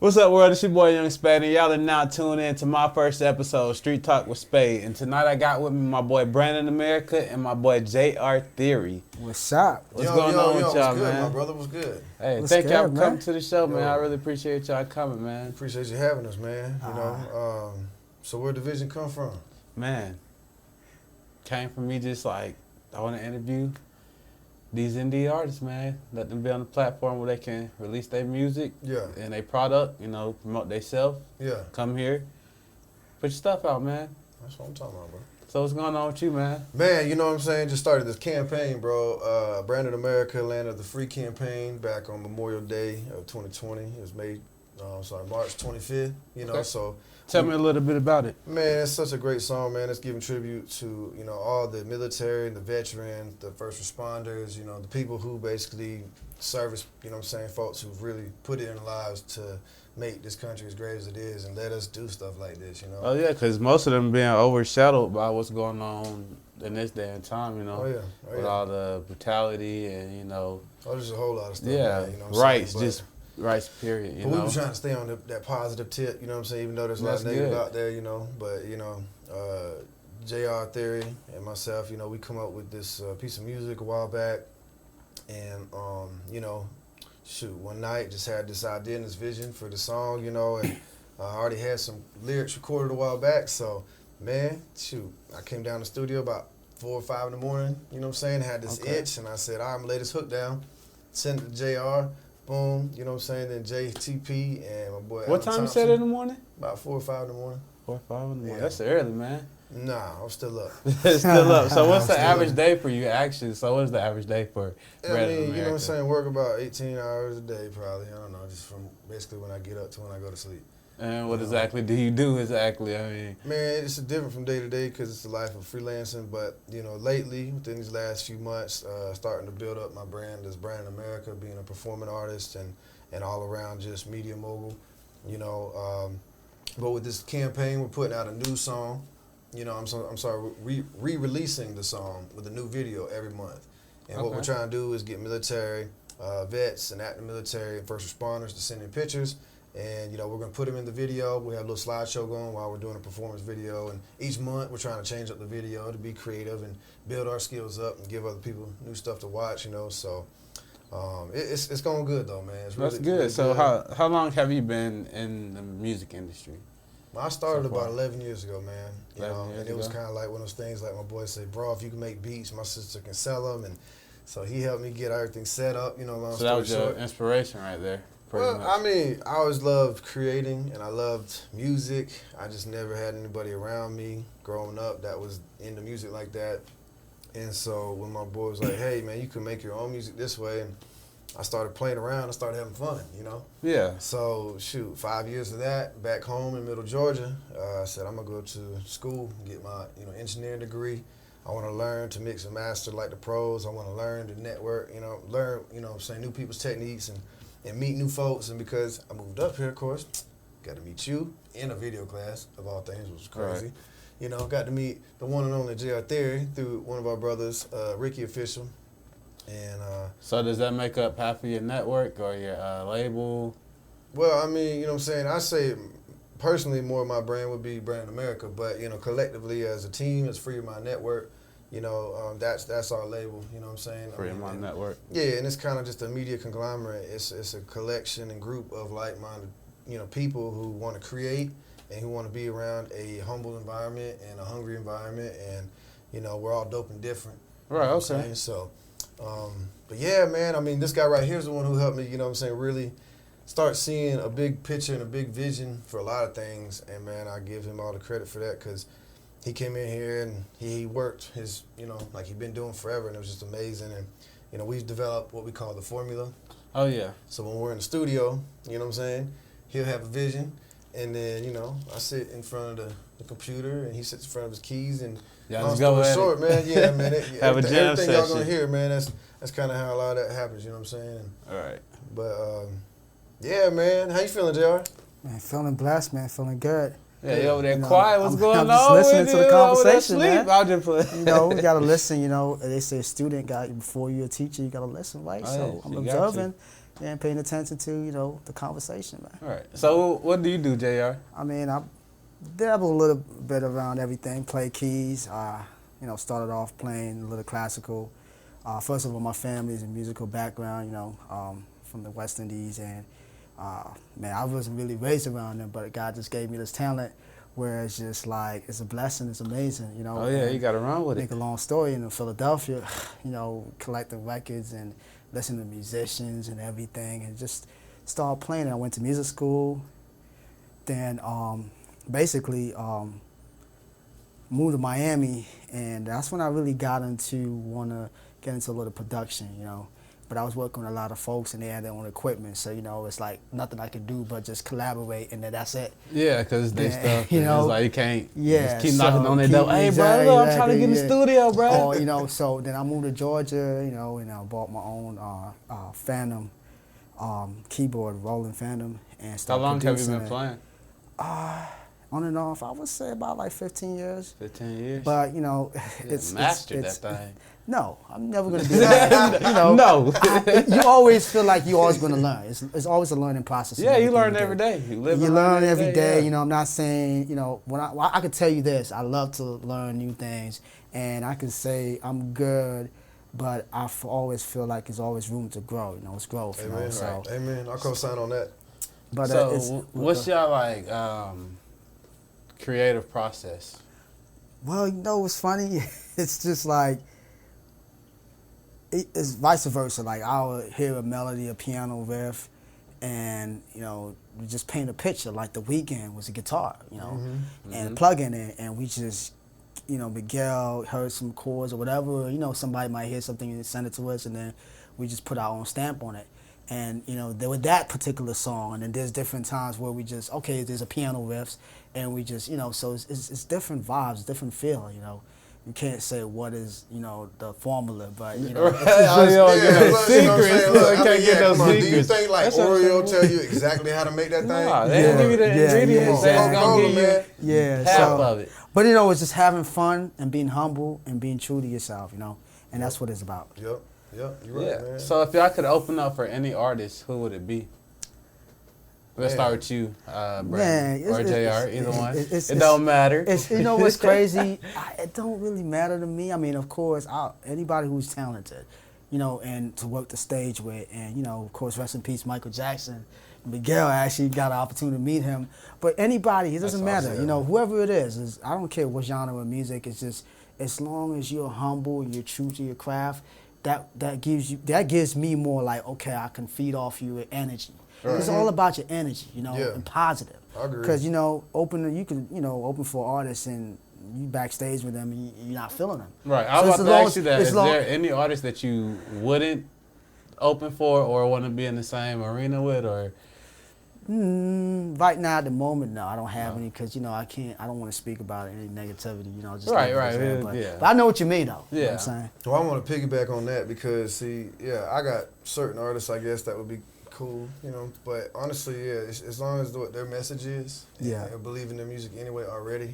What's up, world? It's your boy, Young Spade, and y'all are now tuned in to my first episode, Street Talk with Spade. And tonight I got with me my boy Brandon America and my boy JR Theory. What's up? What's going on with y'all, good, man? My brother was good. Hey, What's thank good, y'all for man? coming to the show, man. I really appreciate y'all coming, man. Appreciate you having us, man. You know, so where the vision come from? Man, came from me just like, I want to interview these indie artists, man. Let them be on the platform where they can release their music and their product, you know, promote themselves. Yeah. Come here, put your stuff out, man. That's what I'm talking about, bro. So what's going on with you, man? Man, you know what I'm saying? Just started this campaign, bro. Brandon America, Land of the Free campaign back on Memorial Day of 2020. It was made, March 25th, you know, so. Tell me a little bit about it. Man, it's such a great song, man. It's giving tribute to, you know, all the military and the veterans, the first responders, you know, the people who basically service, you know what I'm saying, folks who've really put it in their lives to make this country as great as it is and let us do stuff like this, you know. Oh, yeah, because most of them being overshadowed by what's going on in this day and time, you know. With all the brutality and, you know. Oh, there's a whole lot of stuff, yeah, man, you know what I'm rights, saying? just rights, period, but we were trying to stay on that positive tip, you know what I'm saying, even though there's a lot of negative out there, you know. But, you know, JR Theory and myself, you know, we come up with this piece of music a while back. And, you know, one night just had this idea and this vision for the song, you know, and I already had some lyrics recorded a while back. So, man, I came down to the studio about 4 or 5 in the morning, you know what I'm saying, had this itch, and I said, all right, I'm going to lay this hook down, send it to JR. Boom, you know what I'm saying? Then JTP and my boy. What time you said in the morning? About 4 or 5 in the morning. 4 or 5 in the morning. Yeah. That's early, man. Nah, I'm still up. Still up. So what's the average up. day for you, actually? So what's the average day for Brandon America? You know what I'm saying? Work about 18 hours a day, probably. I don't know, just from basically when I get up to when I go to sleep. And what exactly do you do exactly? I mean, man, it's different from day to day because it's the life of freelancing. But you know, lately, within these last few months, starting to build up my brand as Brandon America, being a performing artist and all around just media mogul. You know, but with this campaign, we're putting out a new song. You know, re-releasing the song with a new video every month. And what we're trying to do is get military, vets and active military and first responders to send in pictures. And, you know, we're going to put them in the video. We have a little slideshow going while we're doing a performance video. And each month we're trying to change up the video to be creative and build our skills up and give other people new stuff to watch, you know. So it's going good, though, man. It's that's good. Really so good. how long have you been in the music industry? I started about 11 years ago, man. You 11 know, years and it was ago. kind of like one of those things like my boy said, bro, if you can make beats, my sister can sell them. And so he helped me get everything set up, you know, long So that was story your short. inspiration right there. Well, much. I mean, I always loved creating and I loved music. I just never had anybody around me growing up that was into music like that. And so when my boy was like, hey, man, you can make your own music this way. And I started playing around and started having fun, you know? Yeah. So, 5 years of that, back home in Middle Georgia, I said, I'm going to go to school and get my engineering degree. I want to learn to mix and master like the pros. I want to learn to network, learn, new people's techniques and meet new folks. And because I moved up here, of course, got to meet you in a video class, of all things, which was crazy. Right. You know, got to meet the one and only JR Theory through one of our brothers, Ricky Official. And so does that make up half of your network or your label? Well, I mean, you know what I'm saying? I say personally more of my brand would be Brand America, but, collectively as a team, as Free My Network, that's our label, you know what I'm saying? Free My Network. Yeah, and it's kind of just a media conglomerate. It's a collection and group of like-minded, people who want to create and who want to be around a humble environment and a hungry environment, and, we're all dope and different. Right, okay. So, but yeah, man, I mean, this guy right here is the one who helped me, really start seeing a big picture and a big vision for a lot of things. And, man, I give him all the credit for that because he came in here and he worked his, like he'd been doing forever, and it was just amazing. And, we've developed what we call the formula. Oh, yeah. So when we're in the studio, you know what I'm saying, he'll have a vision. And then, I sit in front of the computer and he sits in front of his keys and long story short, man, yeah, man. Have a jam everything session. Y'all gonna hear, man, that's kind of how a lot of that happens, you know what I'm saying? All right. But, yeah, man. How you feeling, JR? Man, feeling blessed, man. Feeling good. Yeah, you over there quiet. What's going I'm on? just listening to the conversation, man. I'll just play. We gotta listen. They say a student before you're a teacher, you gotta listen, right? Oh, so yeah, I'm you observing, and paying attention to, you know, the conversation, man. All right. So what do you do, JR? I mean, I dabble a little bit around everything, play keys. You know, started off playing a little classical. First of all, my family is a musical background, you know, from the West Indies, and man, I wasn't really raised around them, but God just gave me this talent where it's just like, it's a blessing, it's amazing, you know. Oh yeah, you got to run with it. Make a long story, in Philadelphia, you know, collecting records and listening to musicians and everything, and just started playing. I went to music school, then basically moved to Miami, and that's when I really got into want to get into a little production, you know. But I was working with a lot of folks, and they had their own equipment, so, you know, it's like nothing I could do but just collaborate, and then that's it. Yeah, because they stuff, you know, it's like you can't just keep knocking on their door. Hey, bro, I'm trying to get in the studio, bro. Oh, you know, so then I moved to Georgia, you know, and I bought my own Phantom keyboard, Rolling Phantom, and started How long have you been it. playing? On and off, I would say about like 15 years. 15 years? But, you know, mastered that thing. No, I'm never going to do that. You know, no. You always feel like you're always going to learn. It's always a learning process. Yeah, you learn every day. You learn every day. You know, I'm not saying, you know, when I could tell you this, I love to learn new things, and I can say I'm good, but I always feel like there's always room to grow. You know, it's growth. Amen. You know, so. Right. Amen. I'll co-sign on that. But so, what's your like creative process? Well, you know, it's funny. It's just like, it's vice versa. Like, I'll hear a melody, a piano riff, and, you know, we just paint a picture. Like The Weeknd was a guitar, you know, and plug in it, and we just, you know, Miguel heard some chords or whatever. You know, somebody might hear something and send it to us, and then we just put our own stamp on it. And, you know, there was that particular song, and then there's different times where we just, okay, there's a piano riffs, and we just, you know, so it's different vibes, different feel, you know. You can't say what is, you know, the formula, but, you know. Secrets. Do you think, like, Oreo tell you exactly how to make that thing? Nah, they don't give you the ingredients. They're going to give you half of it. But, you know, it's just having fun and being humble and being true to yourself, you know, and that's what it's about. Yep, you're right, man. So if y'all could open up for any artist, who would it be? Let's start with you, Brandon, or JR, either one. It don't matter. You know what's crazy? It don't really matter to me. I mean, of course, anybody who's talented, you know, and to work the stage with, and, you know, of course, rest in peace, Michael Jackson. Miguel actually got an opportunity to meet him. But anybody, it doesn't matter. You know, whoever it is, I don't care what genre of music. It's just, as long as you're humble and you're true to your craft, that gives me more like, okay, I can feed off you with energy. Right. It's all about your energy, you know, and positive. I agree. Because, you know, you can open for artists and you backstage with them and you're not feeling them. Right. I was about to ask you that. Is there any artist that you wouldn't open for or want to be in the same arena with, or? Right now, at the moment, no, I don't have any, because, you know, I don't want to speak about any negativity, you know. Just right. But I know what you mean, though. Yeah. You know what I'm saying? Well, I want to piggyback on that because, see, I got certain artists, I guess, that would be cool, you know, but honestly, as long as what their message is, and believe in their music anyway already,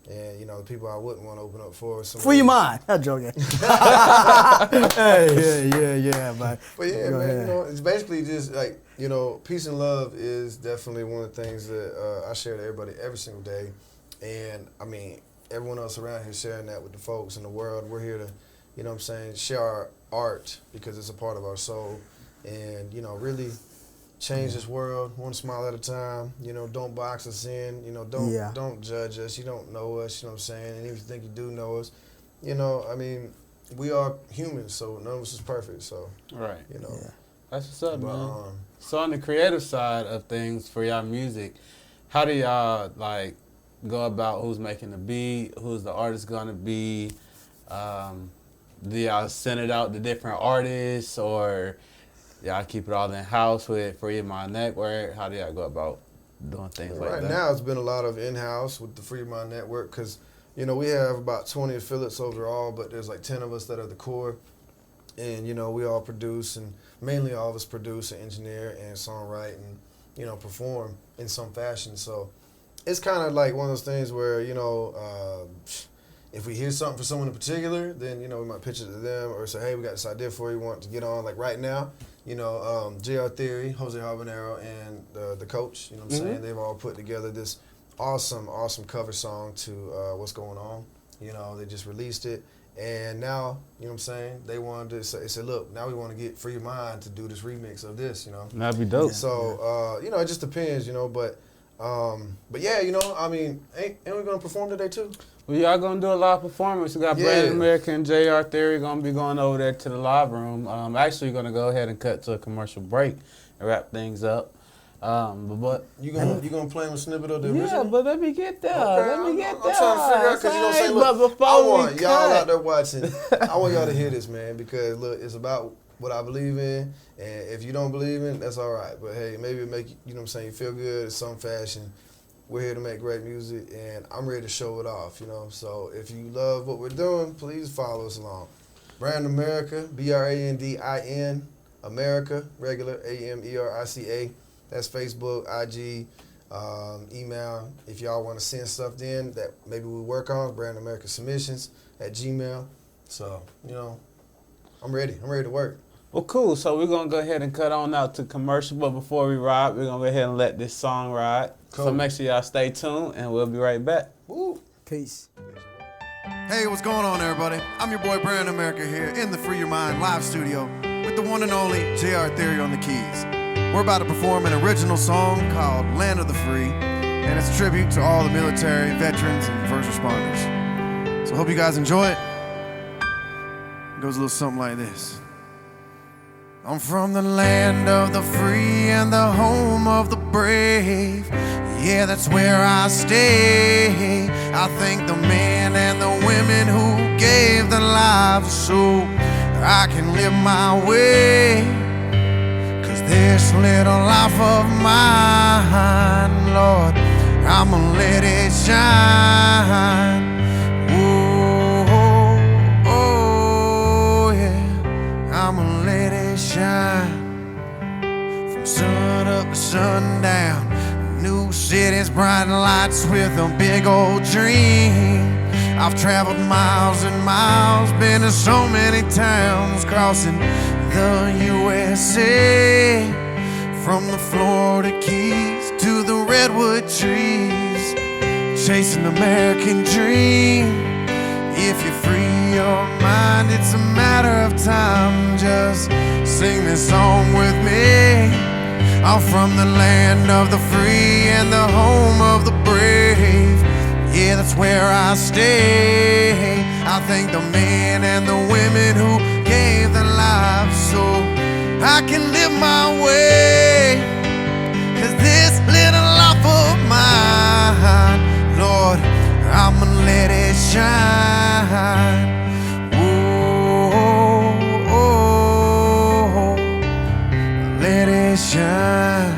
and, you know, the people I wouldn't want to open up for. Free your mind. I'm joking. Hey, but yeah, man, you know, it's basically just like, you know, peace and love is definitely one of the things that I share to everybody every single day, and I mean, everyone else around here sharing that with the folks in the world. We're here to, you know what I'm saying, share our art because it's a part of our soul. And, you know, really change this world one smile at a time. You know, don't box us in. You know, don't judge us. You don't know us, you know what I'm saying? And if you think you do know us, you know, I mean, we are humans, so none of us is perfect. So, right. You know. Yeah. That's what's up, man. So on the creative side of things for y'all music, how do y'all, like, go about who's making the beat, who's the artist going to be? Do y'all send it out to different artists, or y'all keep it all in-house for your Mind Network? How do y'all go about doing things like that? Right now, it's been a lot of in-house with the Free Mind Network because, you know, we have about 20 affiliates overall, but there's like 10 of us that are the core. And, you know, we all produce, and mainly all of us produce and engineer and songwrite and, you know, perform in some fashion. So it's kind of like one of those things where, you know, if we hear something for someone in particular, then, you know, we might pitch it to them or say, hey, we got this idea for you, want to get on like right now. JR Theory, Jose Habanero, and the coach, you know what I'm saying? They've all put together this awesome cover song to What's Going On. They just released it. And now, you know what I'm saying, they wanted to say, look, now we want to get Free Your Mind to do this remix of this, That'd be dope. So, it just depends, but yeah, I mean, ain't we going to perform today too? We are going to do a live performance. We got Brandon America and JR Theory going to be going over there to the live room. Actually going to go ahead and cut to a commercial break and wrap things up. But you gonna play him a snippet of the original? Yeah, but let me get there. Okay, I'm trying to figure out because look, I want y'all out there watching. I want y'all to hear this, man, because look, it's about what I believe in, and if you don't believe in, that's all right. But hey, maybe it make you feel good in some fashion. We're here to make great music, and I'm ready to show it off. So if you love what we're doing, please follow us along. Brand America, BRANDIN, America, regular AMERICA. That's Facebook, IG, email. If y'all want to send stuff in that maybe we work on, Brand America Submissions at Gmail. So, I'm ready. I'm ready to work. Well, cool. So we're going to go ahead and cut on out to commercial. But before we ride, we're going to go ahead and let this song ride. Cool. So make sure y'all stay tuned, and we'll be right back. Woo. Peace. Hey, what's going on, everybody? I'm your boy, Brand America, here in the Free Your Mind live studio with the one and only JR Theory on the keys. We're about to perform an original song called Land of the Free, and it's a tribute to all the military, veterans, and first responders. So I hope you guys enjoy it. It goes a little something like this. I'm from the land of the free and the home of the brave. Yeah, that's where I stay. I thank the men and the women who gave their lives so I can live my way. This little life of mine, Lord, I'ma let it shine. Oh, yeah, I'ma let it shine. From sun up to sundown, new cities, bright lights with a big old dream. I've traveled miles and miles, been to so many towns, crossing the USA, from the Florida Keys to the redwood trees, chasing the American dream. If you free your mind, it's a matter of time. Just sing this song with me. I'm from the land of the free and the home of the brave. Yeah, that's where I stay. I thank the men and the women who gave their lives so I can live my way. 'Cause this little life of mine, Lord, I'ma let it shine. Oh, let it shine.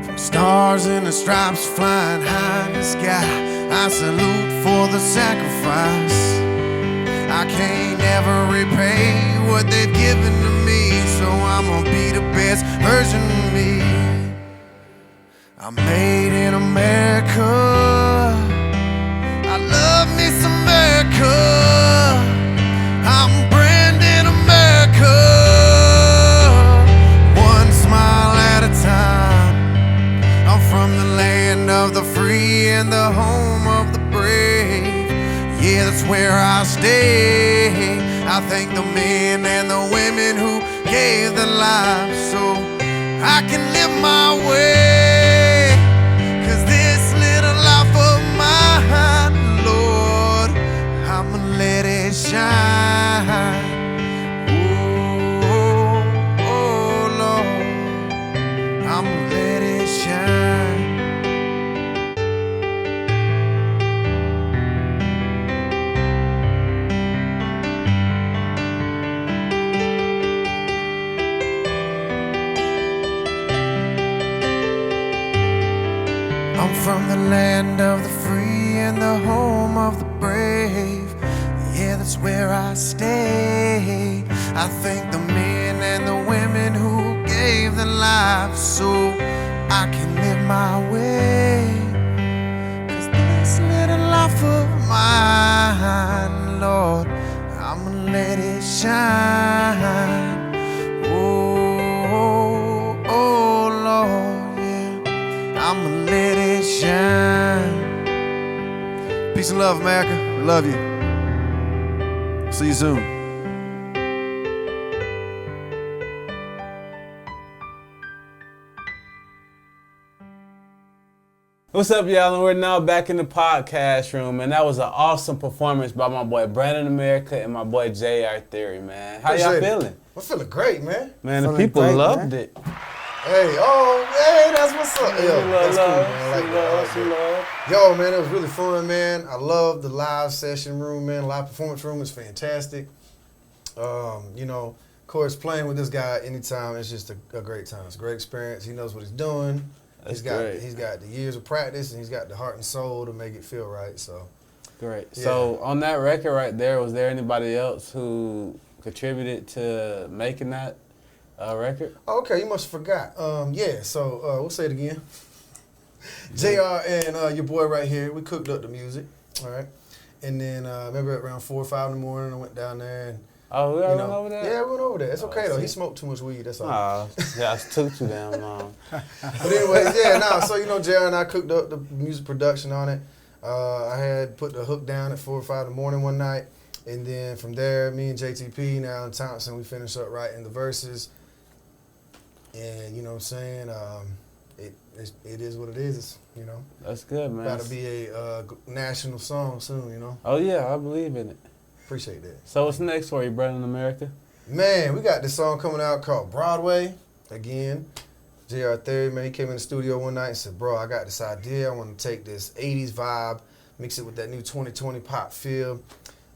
From stars and the stripes flying high in the sky, I salute for the sacrifice. I can't ever repay what they've given to me, so I'ma be the best version of me. I'm made in America. I love me some America. I'm branding America. One smile at a time. I'm from the land of the free and the home of the brave. Yeah, that's where I stay. I thank the men and the women who gave their lives so I can live my way. 'Cause this little life of mine, Lord, I'ma let it shine. Oh, Lord, I'ma let it shine. I'm from the land of the free and the home of the brave. Yeah, that's where I stay. I thank the men and the women who gave their lives so I can live my way. 'Cause this little life of mine, Lord, I'ma let it shine. Oh, I'ma let it shine. Peace and love, America. Love you. See you soon. What's up, y'all? And we're now back in the podcast room, and that was an awesome performance by my boy Brandon America and my boy JR Theory, man. How y'all feeling? I'm feeling great, man. Man, the people loved it. Hey, that's what's up. Yo, that's cool, man. I like that. Yo, man, it was really fun, man. I love the live session room, man. Live performance room is fantastic. Of course, playing with this guy anytime, it's just a great time. It's a great experience. He knows what he's doing. He's got the years of practice, and he's got the heart and soul to make it feel right. So great. Yeah. So on that record right there, was there anybody else who contributed to making that record? Okay, you must have forgot. So we'll say it again. JR and your boy right here, we cooked up the music, all right? And then remember around 4 or 5 in the morning, I went down there and we went over there? Yeah, we went over there. It's okay, though. He smoked too much weed, that's all. Yeah, it took too damn long. But anyways, so, JR and I cooked up the music production on it. I had put the hook down at 4 or 5 in the morning one night. And then from there, me and JTP, now in Thompson, we finished up writing the verses. And, you know what I'm saying, it is what it is, That's good, man. About to be a national song soon, Oh, yeah, I believe in it. Appreciate that. So what's next for you, Brandon America? Man, we got this song coming out called Broadway. Again, JR Theory, man, he came in the studio one night and said, bro, I got this idea. I want to take this 80s vibe, mix it with that new 2020 pop feel.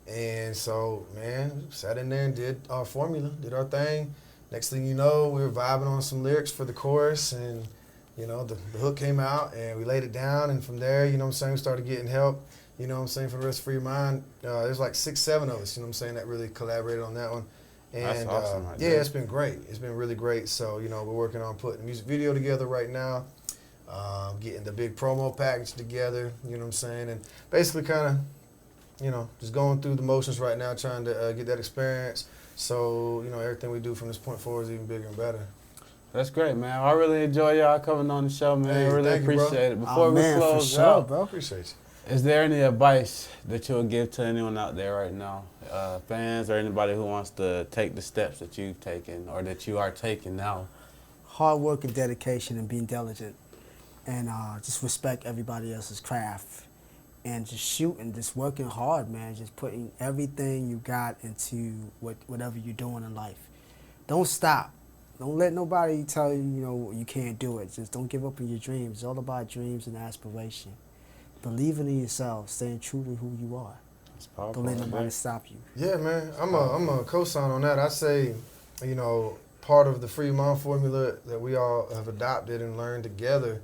And so, man, sat in there and did our formula, did our thing. Next thing you know, we were vibing on some lyrics for the chorus, and, the hook came out, and we laid it down. And from there, we started getting help. For the rest of Free Your Mind, there's like 6, 7 of us, that really collaborated on that one. And that's awesome, it's been great. It's been really great. So, we're working on putting a music video together right now, getting the big promo package together, and basically kind of, just going through the motions right now, trying to get that experience. So, everything we do from this point forward is even bigger and better. That's great, man. I really enjoy y'all coming on the show, man. Hey, I really appreciate it. Before we close out, bro. Appreciate you. Is there any advice that you would give to anyone out there right now, fans or anybody who wants to take the steps that you've taken or that you are taking now? Hard work and dedication and being diligent, and just respect everybody else's craft, and just shooting, just working hard, man. Just putting everything you got into whatever you're doing in life. Don't stop. Don't let nobody tell you, you can't do it. Just don't give up on your dreams. It's all about dreams and aspiration. Believing in yourself, staying true to who you are. That's powerful. Don't let nobody stop you. Yeah, man. I'm a co-sign on that. I say, part of the Free Your Mind formula that we all have adopted and learned together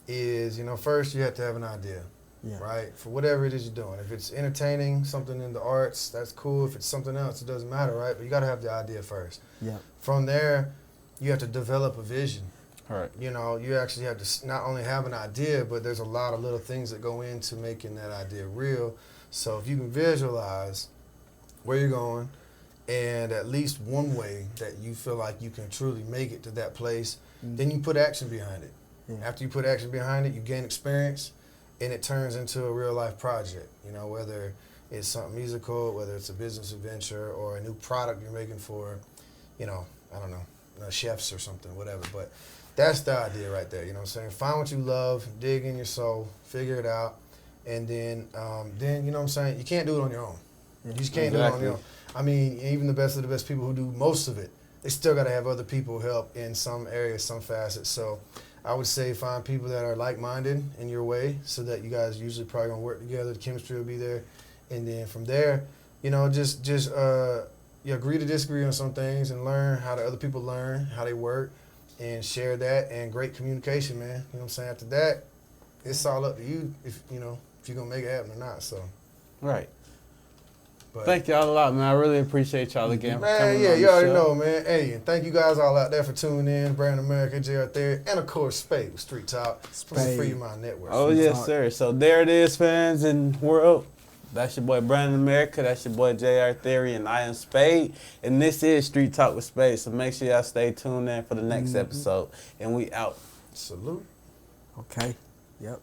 is, first you have to have an idea, right? For whatever it is you're doing. If it's entertaining, something in the arts, that's cool. If it's something else, it doesn't matter, right? But you got to have the idea first. Yeah. From there, you have to develop a vision. Right. You actually have to not only have an idea, but there's a lot of little things that go into making that idea real. So if you can visualize where you're going and at least one way that you feel like you can truly make it to that place, then you put action behind it. Yeah. After you put action behind it, you gain experience, and it turns into a real-life project, whether it's something musical, whether it's a business adventure or a new product you're making for, I don't know, chefs or something, whatever. But that's the idea right there, Find what you love, dig in your soul, figure it out, and then you can't do it on your own. You just can't do it on your own. I mean, even the best of the best people who do most of it, they still got to have other people help in some areas, some facets. So I would say find people that are like-minded in your way so that you guys usually probably going to work together. The chemistry will be there. And then from there, just agree to disagree on some things and learn how the other people learn, how they work, and share that, and great communication, man. After that, it's all up to you if you're going to make it happen or not. So. Right. But thank y'all a lot, man. I really appreciate y'all again for coming on you the already show. know, man. Hey, and thank you guys all out there for tuning in. Brandon America, JR Theory, and of course, Spade with Street Talk from the Free Your Mind Network. Oh, yes, sir. So there it is, fans in the world. That's your boy Brandon America. That's your boy JR Theory, and I am Spade. And this is Street Talk with Spade. So make sure y'all stay tuned in for the next episode. And we out. Salute. Okay. Yep.